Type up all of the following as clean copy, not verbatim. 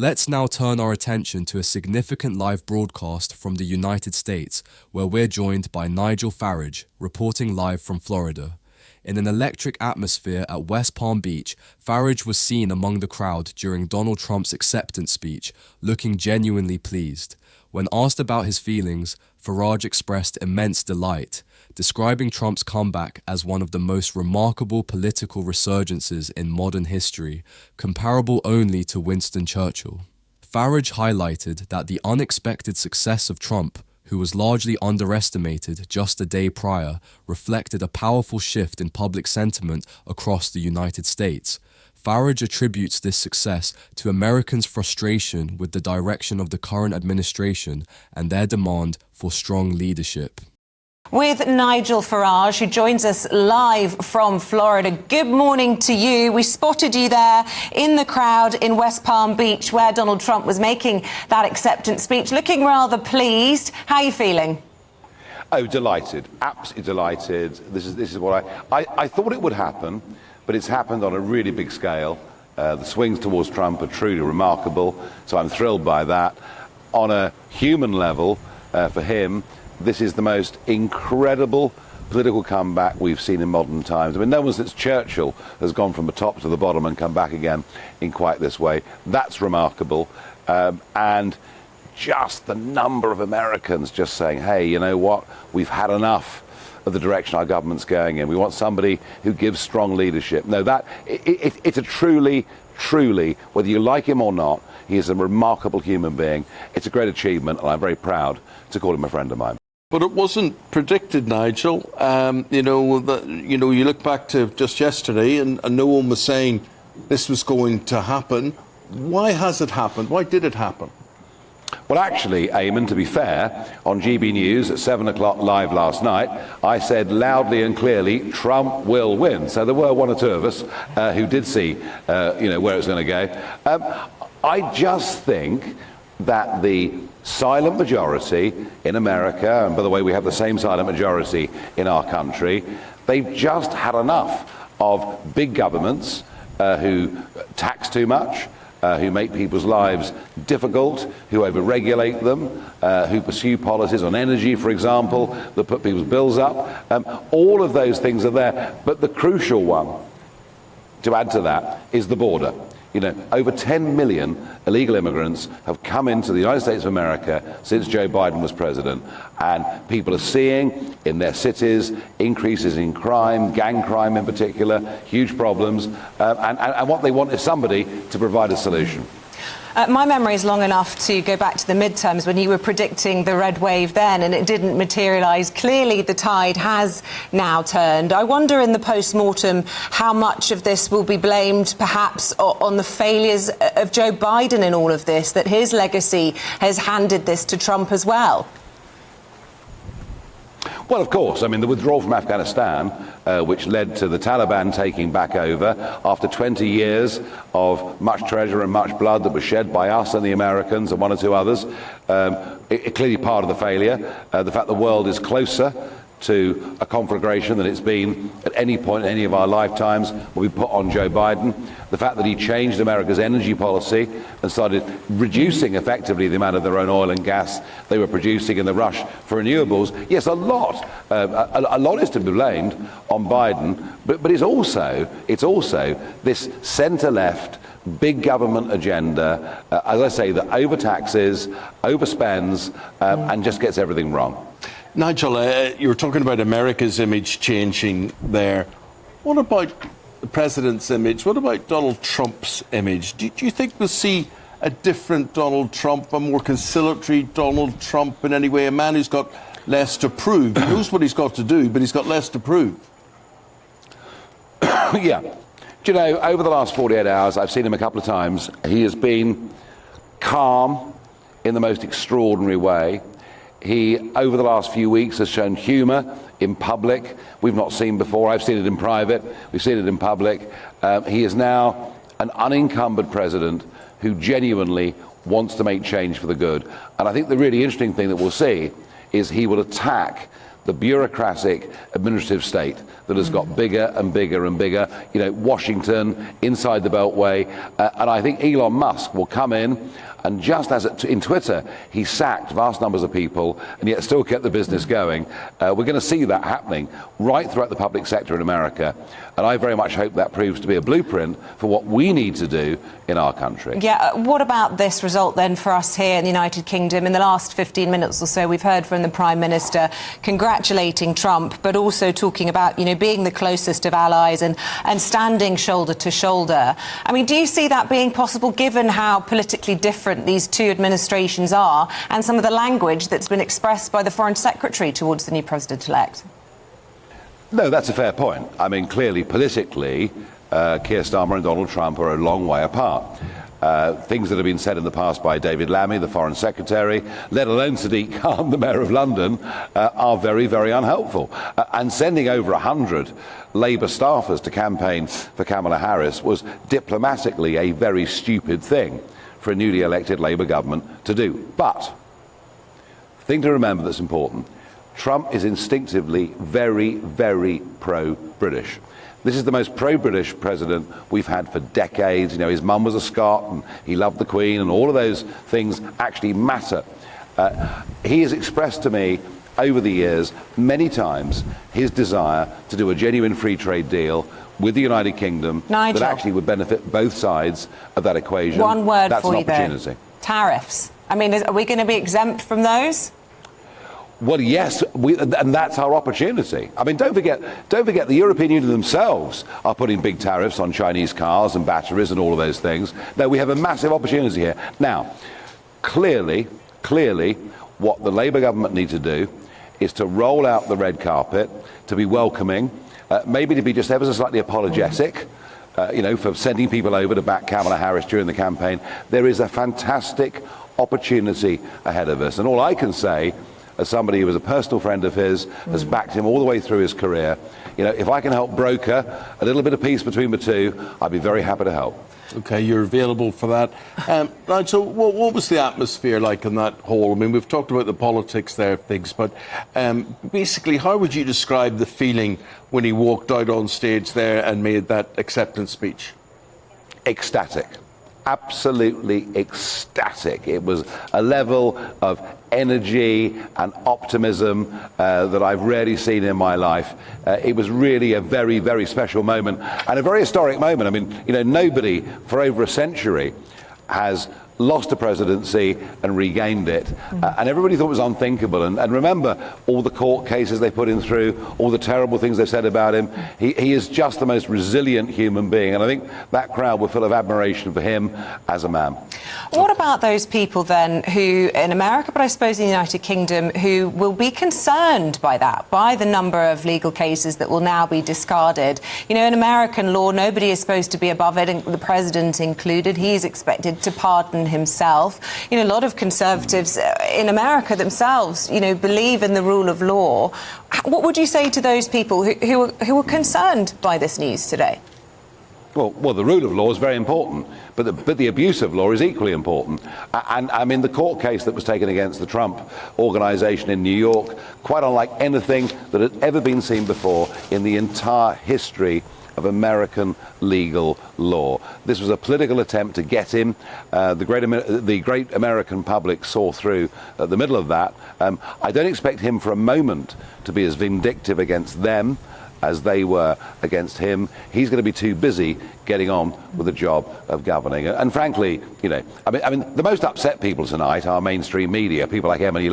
Let's now turn our attention to a significant live broadcast from the United States, where we're joined by Nigel Farage, reporting live from Florida. In an electric atmosphere at West Palm Beach, Farage was seen among the crowd during Donald Trump's acceptance speech, looking genuinely pleased. When asked about his feelings, Farage expressed immense delight, describing Trump's comeback as one of the most remarkable political resurgences in modern history, comparable only to Winston Churchill. Farage highlighted that the unexpected success of Trump, who was largely underestimated just a day prior, reflected a powerful shift in public sentiment across the United States. Farage attributes this success to Americans' frustration with the direction of the current administration and their demand for strong leadership. With Nigel Farage, who joins us live from Florida. Good morning to you. We spotted you there in the crowd in West Palm Beach where Donald Trump was making that acceptance speech, looking rather pleased. How are you feeling? Oh, delighted, absolutely delighted. This is what I thought it would happen, but it's happened on a really big scale. The swings towards Trump are truly remarkable, so I'm thrilled by that. On a human level, for him, this is the most incredible political comeback we've seen in modern times. I mean, no one since Churchill has gone from the top to the bottom and come back again in quite this way. That's remarkable. And just the number of Americans just saying, hey, you know what? We've had enough of the direction our government's going in. We want somebody who gives strong leadership. No, it's a truly, whether you like him or not, he is a remarkable human being. It's a great achievement, and I'm very proud to call him a friend of mine. But it wasn't predicted, Nigel. You look back to just yesterday, and no one was saying this was going to happen. Why has it happened? Why did it happen? Well, actually, Eamon, to be fair, on GB News at 7 o'clock live last night, I said loudly and clearly, Trump will win. So there were one or two of us who did see, where it was going to go. I just think that the silent majority in America, and by the way, we have the same silent majority in our country, they've just had enough of big governments who tax too much, who make people's lives difficult, who overregulate them, who pursue policies on energy, for example, that put people's bills up. All of those things are there. But the crucial one, to add to that, is the border. You know, over 10 million illegal immigrants have come into the United States of America since Joe Biden was president. And people are seeing in their cities increases in crime, gang crime in particular, huge problems. And what they want is somebody to provide a solution. My memory is long enough to go back to the midterms when you were predicting the red wave then, and it didn't materialise. Clearly, the tide has now turned. I wonder in the post-mortem how much of this will be blamed perhaps on the failures of Joe Biden in all of this, that his legacy has handed this to Trump as well. Well, of course. I mean, the withdrawal from Afghanistan, which led to the Taliban taking back over after 20 years of much treasure and much blood that was shed by us and the Americans and one or two others, clearly part of the failure. The fact the world is closer to a conflagration than it's been at any point in any of our lifetimes when we put on Joe Biden. The fact that he changed America's energy policy and started reducing effectively the amount of their own oil and gas they were producing in the rush for renewables. Yes, a lot is to be blamed on Biden, but it's also this centre-left big government agenda, as I say, that overtaxes, overspends, and just gets everything wrong. Nigel, you were talking about America's image changing there. What about the president's image? What about Donald Trump's image? Do you think we'll see a different Donald Trump, a more conciliatory Donald Trump in any way, a man who's got less to prove? He knows what he's got to do, but he's got less to prove. Yeah. Do you know, over the last 48 hours, I've seen him a couple of times. He has been calm in the most extraordinary way. He, over the last few weeks, has shown humour in public. We've not seen before. I've seen it in private. We've seen it in public. He is now an unencumbered president who genuinely wants to make change for the good. And I think the really interesting thing that we'll see is he will attack the bureaucratic administrative state that has got bigger and bigger and bigger. You know, Washington, inside the Beltway, and I think Elon Musk will come in, and just as in Twitter, he sacked vast numbers of people and yet still kept the business going. We're going to see that happening right throughout the public sector in America. And I very much hope that proves to be a blueprint for what we need to do in our country. Yeah, what about this result then for us here in the United Kingdom? In the last 15 minutes or so, we've heard from the Prime Minister congratulating Trump, but also talking about, you know, being the closest of allies and standing shoulder to shoulder. I mean, do you see that being possible given how politically different these two administrations are and some of the language that's been expressed by the Foreign Secretary towards the new president-elect? No, that's a fair point. I mean, clearly, politically, Keir Starmer and Donald Trump are a long way apart. Things that have been said in the past by David Lammy, the Foreign Secretary, let alone Sadiq Khan, the Mayor of London, are very, very unhelpful. And sending over 100 Labour staffers to campaign for Kamala Harris was diplomatically a very stupid thing for a newly elected Labour government to do. But the thing to remember that's important, Trump is instinctively very, very pro-British. This is the most pro-British president we've had for decades. You know, his mum was a Scot and he loved the Queen, and all of those things actually matter. He has expressed to me over the years many times his desire to do a genuine free trade deal with the United Kingdom Nigel, that actually would benefit both sides of that equation. One word That's for an you, opportunity. though. Tariffs. I mean, are we going to be exempt from those? Well, yes, and that's our opportunity. I mean, don't forget, the European Union themselves are putting big tariffs on Chinese cars and batteries and all of those things. No, we have a massive opportunity here. Now, clearly, what the Labour government need to do is to roll out the red carpet, to be welcoming, maybe to be just ever so slightly apologetic, you know, for sending people over to back Kamala Harris during the campaign. There is a fantastic opportunity ahead of us. And all I can say, as somebody who was a personal friend of his, has backed him all the way through his career, you know, if I can help broker a little bit of peace between the two, I'd be very happy to help. Okay, you're available for that. Nigel, what was the atmosphere like in that hall? I mean, we've talked about the politics there of things, but basically, how would you describe the feeling when he walked out on stage there and made that acceptance speech? Ecstatic. Absolutely ecstatic. It was a level of energy and optimism that I've rarely seen in my life. It was really a very, very special moment and a very historic moment. I mean, you know, nobody for over a century has lost a presidency and regained it. And everybody thought it was unthinkable. And remember all the court cases they put him through, all the terrible things they've said about him. He is just the most resilient human being. And I think that crowd were full of admiration for him as a man. What about those people then who, in America, but I suppose in the United Kingdom, who will be concerned by that, by the number of legal cases that will now be discarded? You know, in American law, nobody is supposed to be above it, and the president included. He is expected to pardon himself. You know, a lot of conservatives in America themselves, you know, believe in the rule of law. What would you say to those people who are concerned by this news today? Well, the rule of law is very important, but the abuse of law is equally important. And I mean, the court case that was taken against the Trump organization in New York, quite unlike anything that had ever been seen before in the entire history of American legal law. This was a political attempt to get him. The great American public saw through the middle of that. I don't expect him for a moment to be as vindictive against them as they were against him. He's going to be too busy getting on with the job of governing. And frankly, you know, I mean, the most upset people tonight are mainstream media. People like Emily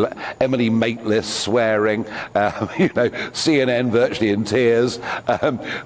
Maitlis swearing, you know, CNN virtually in tears.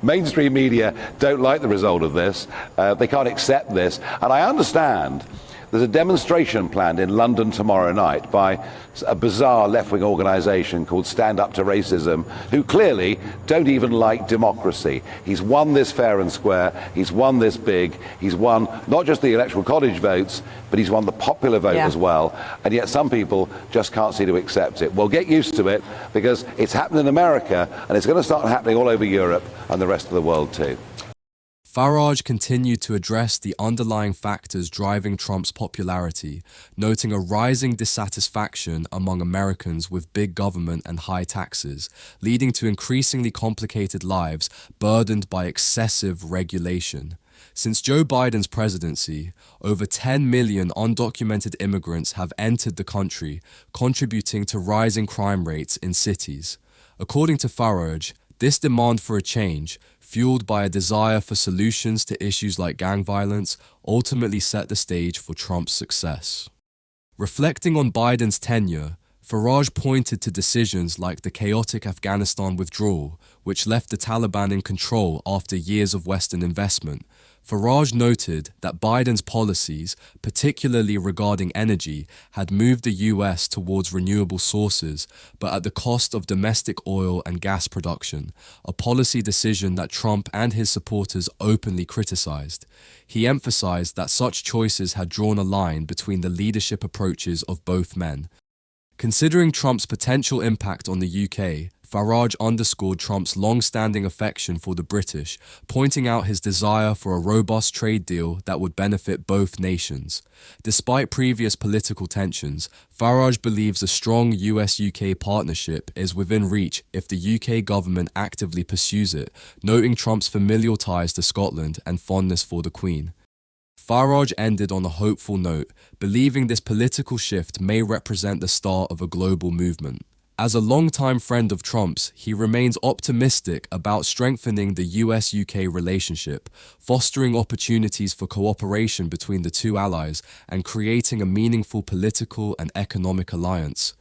Mainstream media don't like the result of this. They can't accept this. And I understand there's a demonstration planned in London tomorrow night by a bizarre left-wing organisation called Stand Up to Racism, who clearly don't even like democracy. He's won this fair and square. He's won this big. He's won not just the electoral college votes, but he's won the popular vote as well. And yet some people just can't seem to accept it. Well, get used to it, because it's happened in America, and it's going to start happening all over Europe and the rest of the world too. Farage continued to address the underlying factors driving Trump's popularity, noting a rising dissatisfaction among Americans with big government and high taxes, leading to increasingly complicated lives burdened by excessive regulation. Since Joe Biden's presidency, over 10 million undocumented immigrants have entered the country, contributing to rising crime rates in cities. According to Farage, this demand for a change, fueled by a desire for solutions to issues like gang violence, ultimately set the stage for Trump's success. Reflecting on Biden's tenure, Farage pointed to decisions like the chaotic Afghanistan withdrawal, which left the Taliban in control after years of Western investment. Farage noted that Biden's policies, particularly regarding energy, had moved the US towards renewable sources, but at the cost of domestic oil and gas production, a policy decision that Trump and his supporters openly criticized. He emphasized that such choices had drawn a line between the leadership approaches of both men. Considering Trump's potential impact on the UK, Farage underscored Trump's long-standing affection for the British, pointing out his desire for a robust trade deal that would benefit both nations. Despite previous political tensions, Farage believes a strong US-UK partnership is within reach if the UK government actively pursues it, noting Trump's familial ties to Scotland and fondness for the Queen. Farage ended on a hopeful note, believing this political shift may represent the start of a global movement. As a longtime friend of Trump's, he remains optimistic about strengthening the US-UK relationship, fostering opportunities for cooperation between the two allies, and creating a meaningful political and economic alliance.